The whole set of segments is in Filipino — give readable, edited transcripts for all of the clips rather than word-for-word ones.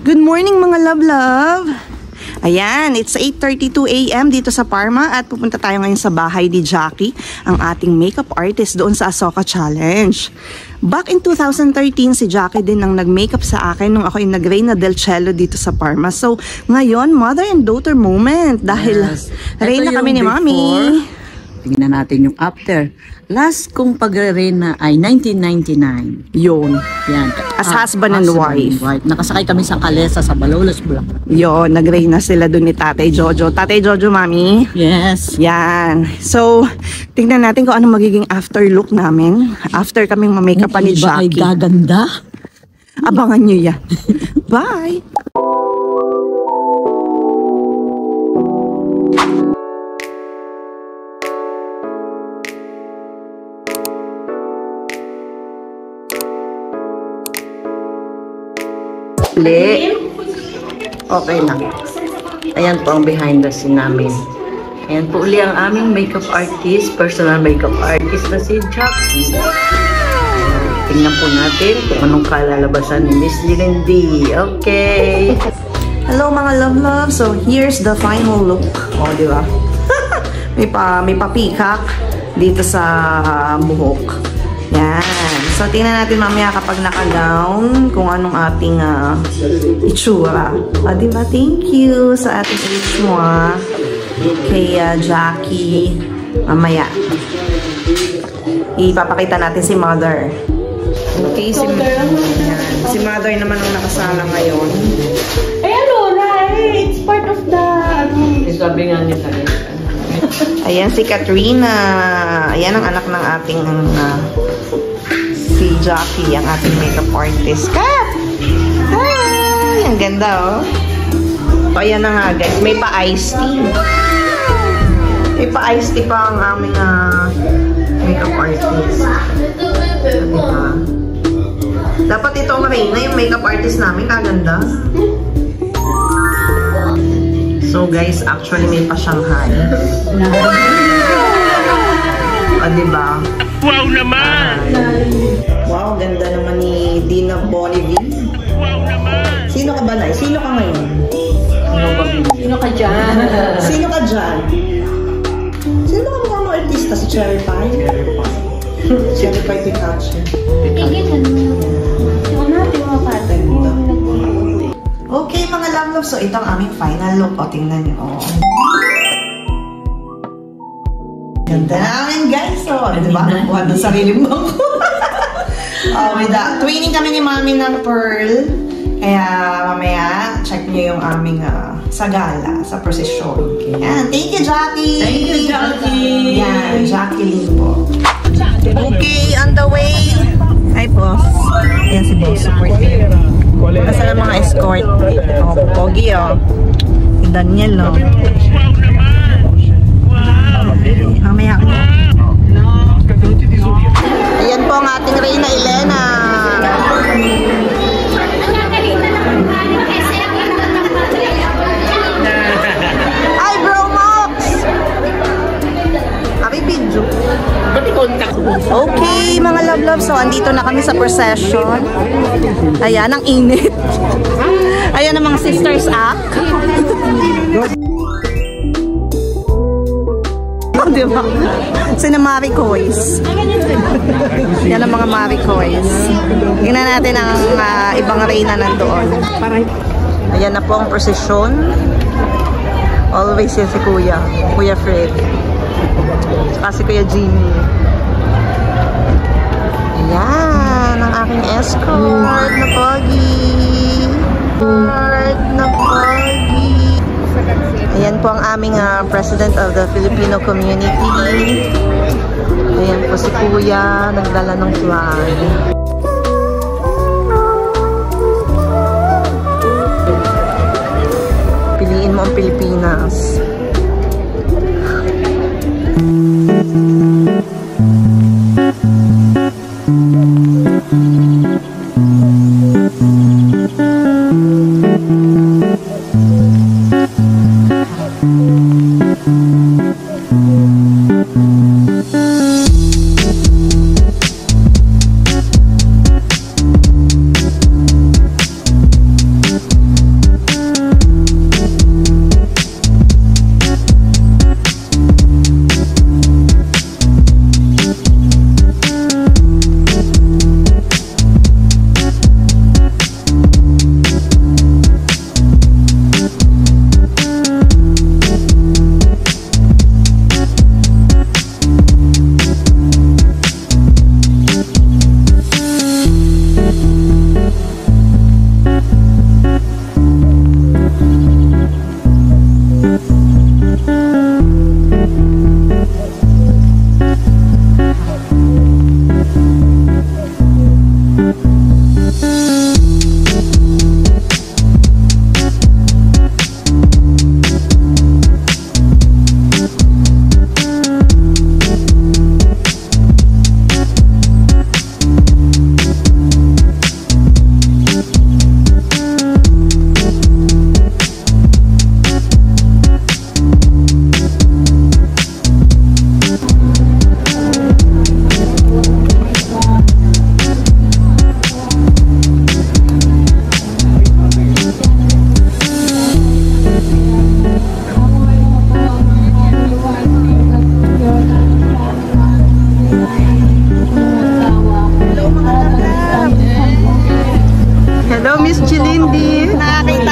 Good morning mga love-love! Ayan, it's 8:32 AM dito sa Parma at pupunta tayo ngayon sa bahay ni Jackie, ang ating makeup artist doon sa Asoka Challenge. Back in 2013, si Jackie din ang nag-makeup sa akin nung ako yung nag-Reina del Cielo dito sa Parma. So, ngayon, mother and daughter moment dahil Reina kami ni Mami. Tingnan natin yung after. Last kong pagre-Reina ay 1999. Yun. Yan. As husband and wife. Nakasakay kami sa Calesa sa Malolos, Bulacan. Yun, nag-Reina sila dun ni Tatay Jojo. Tatay Jojo, Mami. Yes. Yan. So, tingnan natin kung ano magiging after look namin. After kaming ma-makeup pa ni Jackie. Ay gaganda. Abangan nyo yan. Bye! Okay lang. Ayan po ang behind the scene namin. Ayan po uli ang aming makeup artist, personal makeup artist na si Jackie. Tingnan po natin kung anong kalalabasan ni Miss Lindy. Okay. Hello mga love-love. So, here's the final look. O, di ba? may pa-peacock dito sa buhok. Yan. So, tingnan natin mamaya kapag naka-gown kung anong ating itsura. O, diba? Thank you sa ating age mo, kay Jackie. Mamaya. Ipapakita natin si Mother. Okay, si Mother naman ang nakasala ngayon. Ayan o, right? It's part of the... Sabi nga nila. Ayan si Katrina. Ayan ang anak ng ating si Jackie, ang ating makeup artist. Kat! Hi! Ang ganda, oh. So, ayan na nga, guys. May pa-iced tea. May pa-iced tea pa ang aming makeup artist. Diba? Dapat ito ang Reina, yung makeup artist namin. Kaganda. So, guys, actually may pa Shanghai. Diba? Wow naman! Wow, ganda naman ni Dina Bonneville. Wow naman! Sino ka ba, Nay? Sino ka ngayon? Sino ka dyan? Sino ka dyan? Sino ka mga mga artista? Si Cherry Pie? Cherry Pie Pikachu. Tigil mo natin mga pattern. Okay, mga love-love. So, ito ang aming final look. O, tingnan niyo. O. Ganda namin, guys. So, diba? Nakuha doon sarili mo. Twinning kami ni Mami ng pearl. Kaya, mamaya, check niyo yung aming sa gala, sa procession. Yan. Thank you, Jackie! Thank you, Jackie! Yan, Jacqueline po. Okay, on the way. Hi, boss. Ayan si boss. Support you. Nasa na mga escort. Oh, pogi, oh. Si Daniel, oh. Mamaya ako. Ayan po ang ating Reina Elena. Hi, Bro Mox! Abi Pinjo. Okay, mga love-love. So, andito na kami sa procession. Ayan, ang init. Ayan ang mga sisters act. Oh, diba? Sina Maricoys. Yan ang mga Maricoys. Tingnan natin ang ibang Reina nandoon. Ayan na po ang procession. Always yan si Kuya. Kuya Fred. Saka si Kuya Jimmy. Ayan, ang aking escort na pogi. Escort na pogi. Ayan po ang aming President of the Filipino Community. Ayan po si Kuya, nagdala ng flag. Piliin mo ang Pilipinas.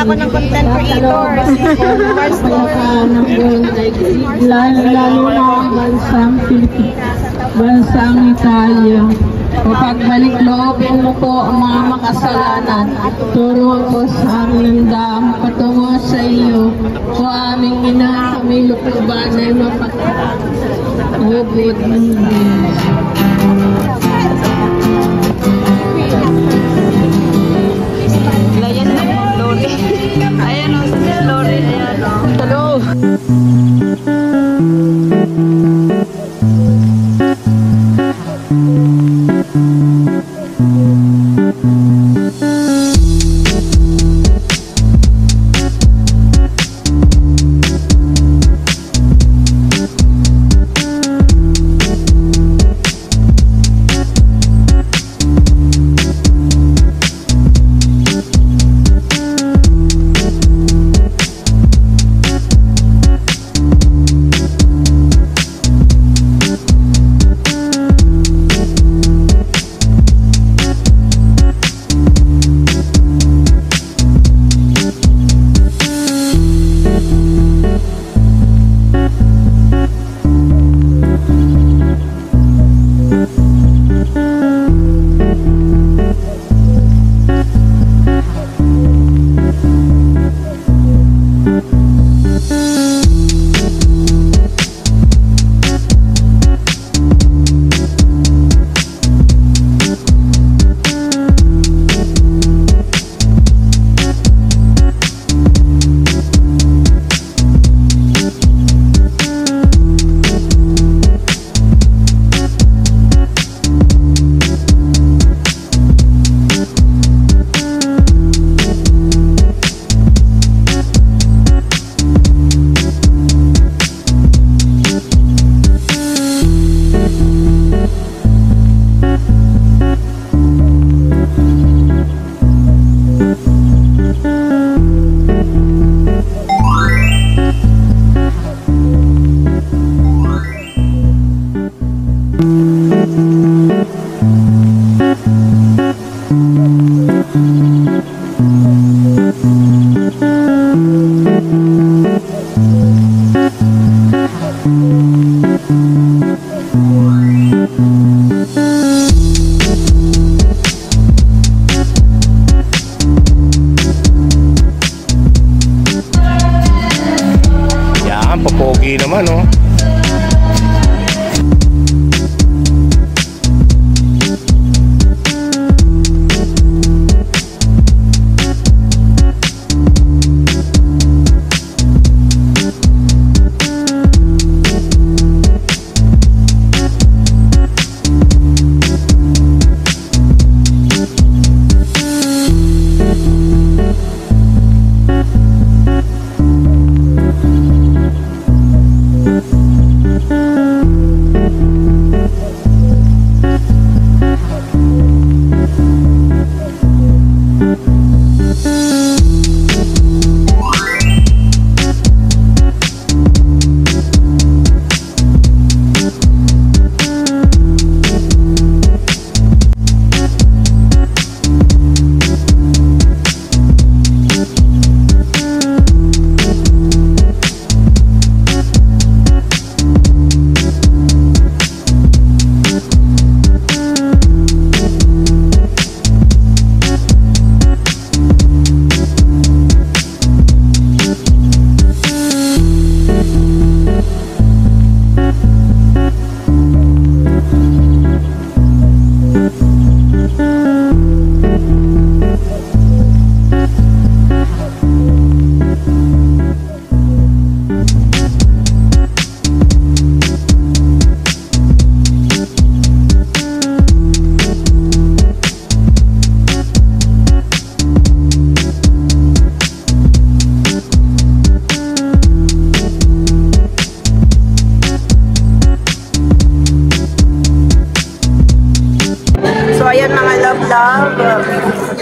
ako ng content creators. Lalo na ang bansang Italia. Pagbalik loobin mo po ang mga makasalanan. Turuan ko sa aming dam, patungo sa iyo. O aming ina, kami lukuban ay mapag-ubod ng Diyos. Ayan na yung Lori. Ayan o, si Lori. Ayan o. Hello. Pogi naman, oh.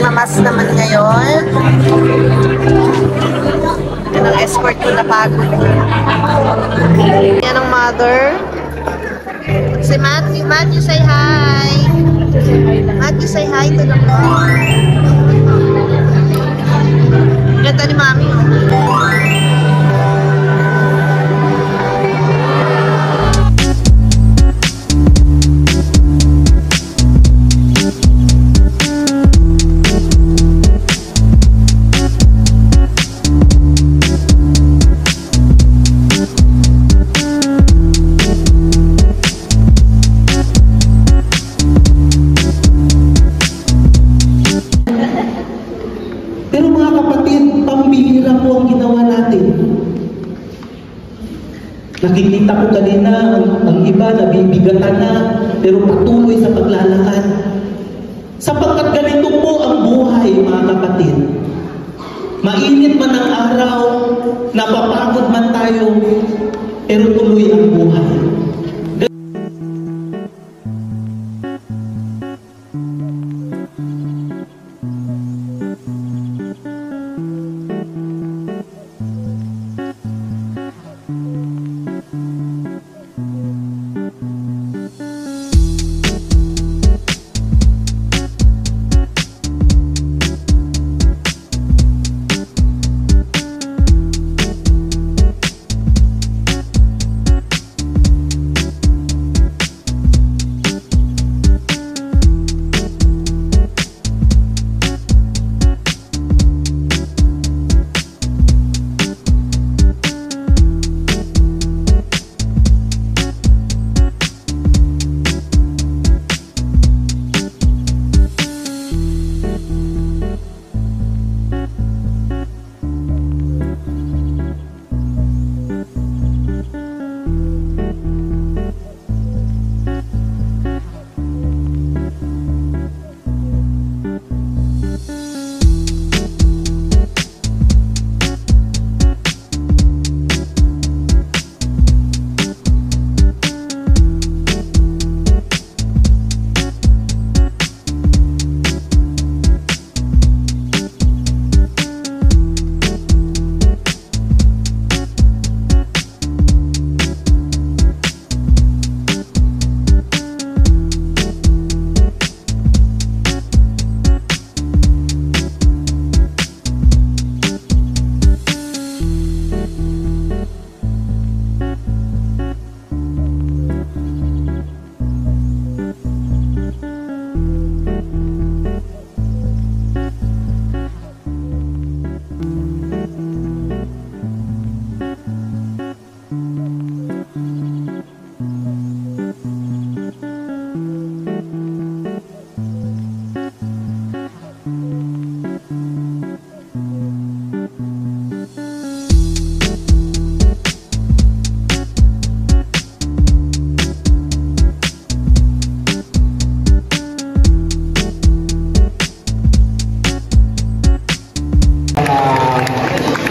Mamas naman ngayon. Yan ang escort ko na pagod. Yan ang mother. Si Matthew. Matthew, say hi. Matthew, say hi to the vlog. Ganda ni Mami. Pero mga kapatid, pambihira po ang ginawa natin. Nakikita ko kanina, ang iba nabibigatan na, pero patuloy sa paglalakad. Sapagkat ganito po ang buhay, mga kapatid. Mainit man ang araw, napapagod man tayo, pero tuloy ang buhay.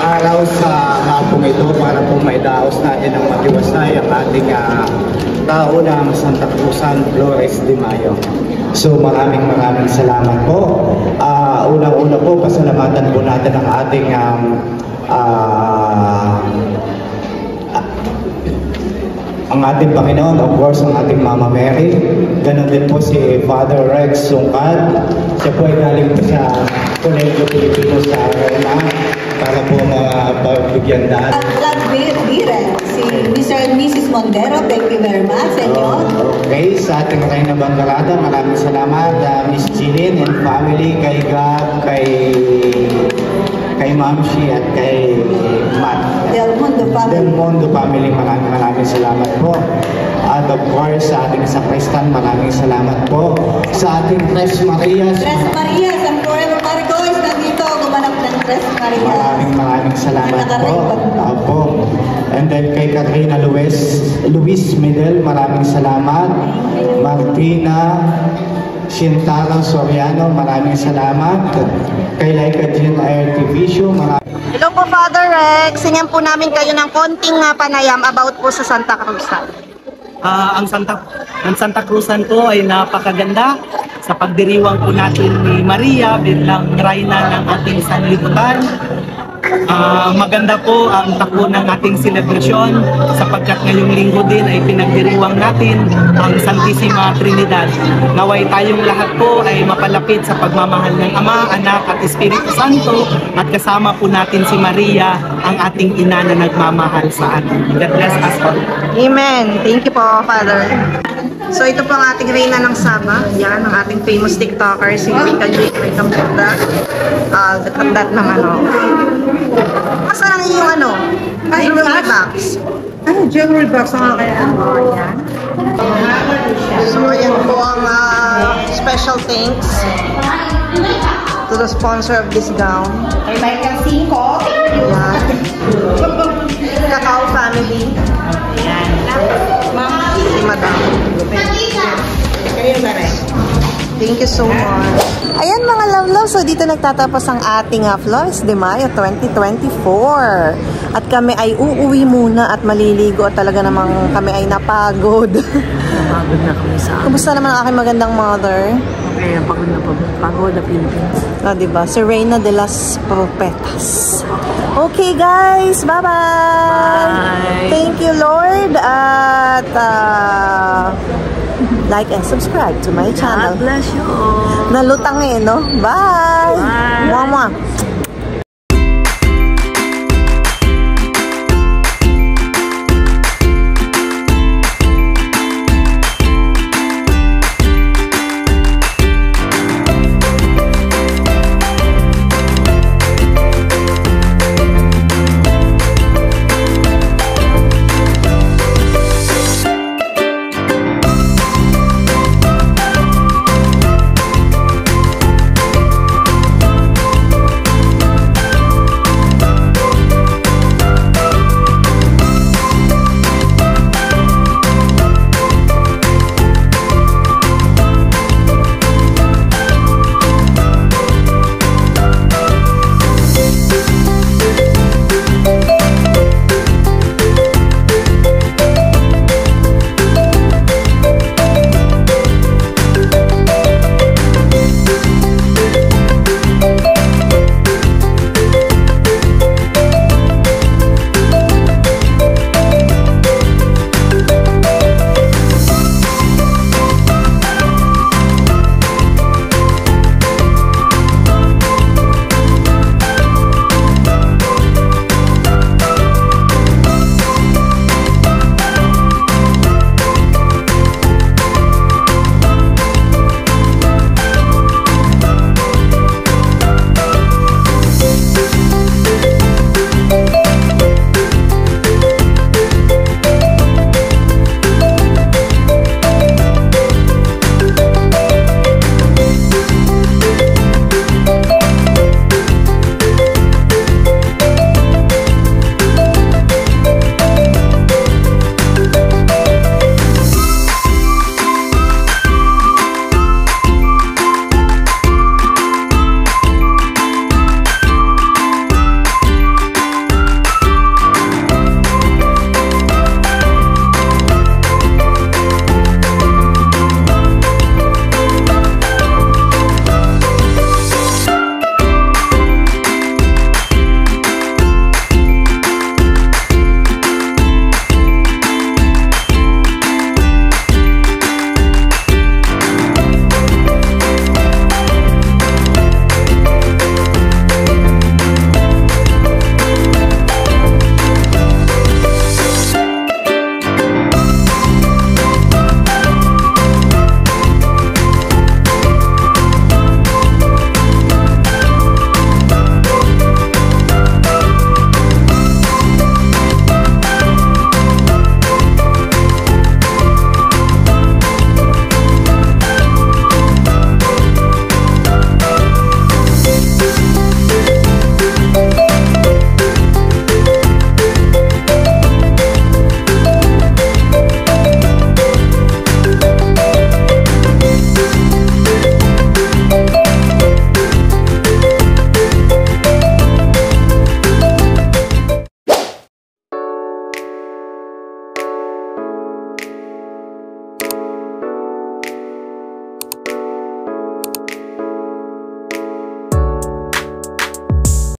Araw sa hapong ito para po maidaos natin ang matiwasay ang ating tao ng Santa Cruzan Flores de Mayo. So maraming salamat po. Unang-una po, pasalamatan po natin ang ating Panginoon, of course, ang ating Mama Mary. Ganon din po si Father Rex Sungkad. Siya po ay galing po sa Colegio Pilipino sa Arena para po mapagbigyan daan. Si Mr. and Mrs. Montero, thank you very much sa inyo. Okay, sa ating Reina Bandarada, maraming salamat. Miss Jillian and family, kay Gab, kay Mamshi at kay Matt. Del Mundo family, maraming salamat po. At of course, sa ating sakristan, maraming salamat po. Sa ating Tres Marias, ang Forever Marigoys, nandito, gumanap ng Tres Marias. Maraming salamat po. Opo. And then kay Katrina Luis Medel, maraming salamat. Martina Shintara Soriano, maraming salamat. Kay Laika Jean Artificio, Hello po, Father Rex. Sinyan po namin kayo ng konting panayam about po sa Santa Cruzan. Ang Santa Cruzan po ay napakaganda sa pagdiriwang po natin ni Maria bilang reyna ng ating sanlibutan. Maganda po ang takbo ng ating selebrasyon sapagkat ngayong linggo din ay pinagdiriwang natin ang Santissima Trinidad. Naway tayong lahat po ay mapalapit sa pagmamahal ng Ama, Anak at Espiritu Santo at kasama po natin si Maria, ang ating ina na nagmamahal sa atin. God bless us all. Amen. Thank you po, Father. So ito po ang ating Reyna ng Saba. Yan, ang ating famous TikToker, si Mika J. May kampunda. That naman, oh. Masa lang yung ano? Jewelry box. Ano, jewelry box ang kaya? Oh, yan. So, ayan po ang special thanks to the sponsor of this gown. Kay Michael Cinco. Yan. Kakao family. Yan. Si Madam. Thank you so much. Ayan mga love-love, so dito nagtatapos ang ating Flores de Mayo 2024. At kami ay uuwi muna at maliligo at talaga namang kami ay napagod. Napagod na kami sa akin. Kumusta naman ang aking magandang mother? Okay, pagod na pagod na Philippines. Diba? Si Reyna de las Propetas. Okay guys, bye-bye! Bye! Thank you Lord at like and subscribe to my channel. God bless you all. Nalutang no? Bye! Bye! Mwah, mwah.